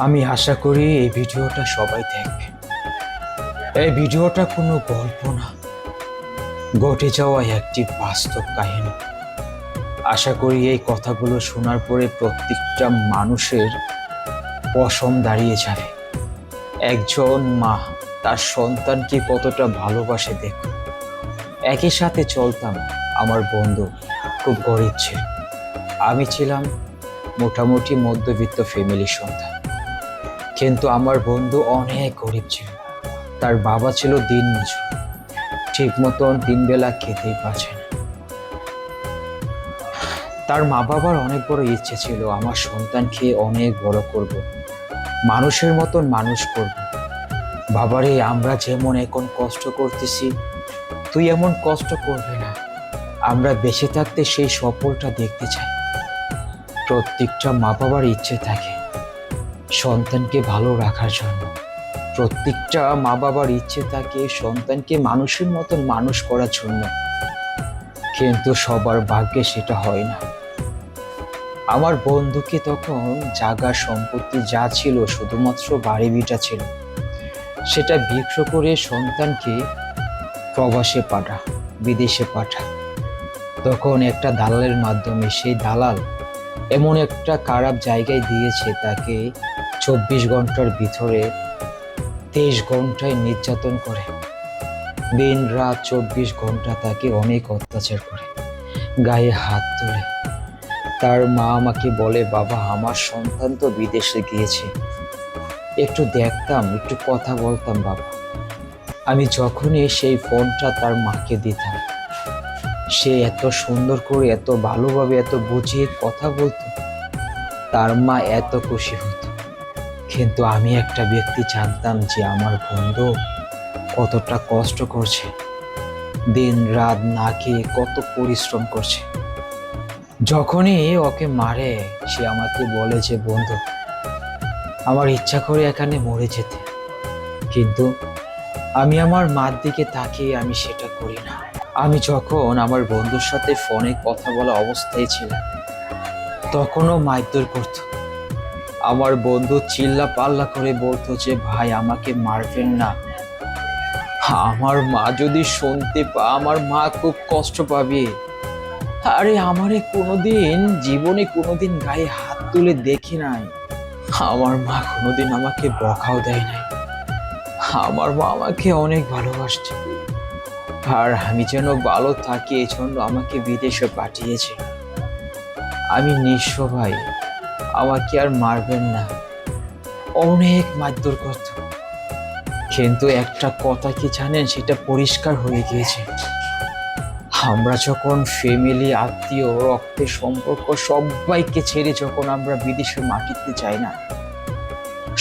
আমি আশা করি এই ভিডিওটা সবাই দেখবে। এই ভিডিওটা কোনো গল্প না, ঘটে যাওয়া একটি বাস্তব কাহিনী। আশা করি এই কথাগুলো শোনার পরে প্রত্যেকটা মানুষের পশম দাঁড়িয়ে যাবে। একজন মা তার সন্তানকে কতটা ভালোবাসে দেখো। একই সাথে চলতাম, আমার বন্ধু খুব গরিব ছিল, আমি ছিলাম মোটামুটি মধ্যবিত্ত ফ্যামিলির সন্তান। কিন্তু আমার বন্ধু অনেক গরিব ছিল। তার বাবা ছিল দিনমজুর, ঠিক মতন 3 বেলা খেতেই পারছে না। তার মা বাবার অনেক বড় ইচ্ছে ছিল, আমার সন্তানকে অনেক বড় করব, মানুষের মতন মানুষ করব। বাবারে, আমরা যেমন এখন কষ্ট করতেছি, তুই এমন কষ্ট করবে না। আমরা বেঁচে থাকতে সেই সফলটা দেখতে চাই। প্রত্যেকটা মা বাবার ইচ্ছে থাকে সন্তানকে ভালো রাখার জন্য। প্রত্যেকটা মা বাবার ইচ্ছে থাকে সন্তানকে মানুষের মতন মানুষ করার জন্য, কিন্তু সবার ভাগ্যে সেটা হয় না। আমার বন্ধুকে তখন জায়গা সম্পত্তি যা ছিল, শুধুমাত্র বাড়ি ভিটা ছিল, সেটা বিক্রি করে সন্তানকে প্রবাসে পাঠা, বিদেশে পাঠা। তখন একটা দালালের মাধ্যমে সেই দালাল এমন একটা খারাপ জায়গায় দিয়েছে তাকে, 24 ঘন্টার ভিতরে 23 ঘন্টায় নির্যাতন করে, দিন রাত 24 ঘন্টা তাকে অনেক অত্যাচার করে, গায়ে হাত তোলে। তার মা আমাকে বলে, বাবা আমার সন্তান তো বিদেশে গিয়েছে, একটু দেখতাম, একটু কথা বলতাম বাবা। আমি যখনই সেই ফোনটা তার মাকে দিতাম, সে এত সুন্দর করে, এত ভালোভাবে, এত বুঝিয়ে কথা বলতো, তার মা এত খুশি হতো। কিন্তু আমি একটা ব্যক্তি জানতাম যে আমার বন্ধু কতটা কষ্ট করছে, দিন রাত না খেয়ে কত পরিশ্রম করছে। যখনই ওকে মারে, সে আমাকে বলে যে বন্ধু, আমার ইচ্ছা করে এখানে মরে যেতে, কিন্তু আমি আমার মার দিকে তাকিয়ে আমি সেটা করি না। আমি যখন আমার বন্ধুর সাথে ফোনে কথা বলা অবস্থায় ছিলাম, তখনও মারধর করত। আমার বন্ধু চিল্লা পাল্লা করে বলতো যে ভাই আমাকে মারবেন না, আমার মা যদি শুনতে আমার মা খুব কষ্ট পাবে। আরে আমারে কোনোদিন জীবনে কোনোদিন গায়ে হাত তুলে দেখি নাই, আমার মা কোনোদিন আমাকে বকাও দেয় নাই, আমার মা আমাকে অনেক ভালোবাসছে, আর আমি যেন ভালো থাকি এই জন্য আমাকে বিদেশে পাঠিয়েছে। আমি নিঃস্ব ভাই, আমাকে আর মারবেন না। অনেক মারধর করত, কিন্তু একটা কথা কি জানেন, সেটা পরিষ্কার হয়ে গিয়েছে। আমরা যখন ফ্যামিলি, আত্মীয়, রক্তের সম্পর্ক সবাইকে ছেড়ে যখন আমরা বিদেশের মাটিতে যাই না,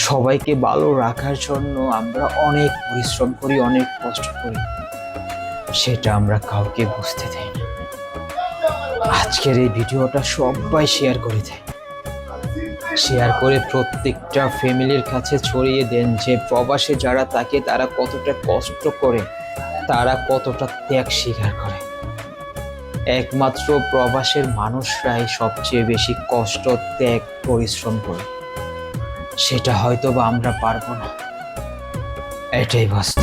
সবাইকে ভালো রাখার জন্য আমরা অনেক পরিশ্রম করি, অনেক কষ্ট করি, সেটা আমরা কাউকে বুঝতে দেই না। আজকের এই ভিডিওটা সবাই শেয়ার করে দেয়, শেয়ার করে প্রত্যেকটা ফ্যামিলির কাছে ছড়িয়ে দেন যে প্রবাসে যারা থাকে তারা কতটা কষ্ট করে, তারা কতটা ত্যাগ স্বীকার করে। একমাত্র প্রবাসের মানুষরাই সবচেয়ে বেশি কষ্ট, ত্যাগ, পরিশ্রম করে, সেটা হয়তো বা আমরা পারবো না, এটাই বাস্তব।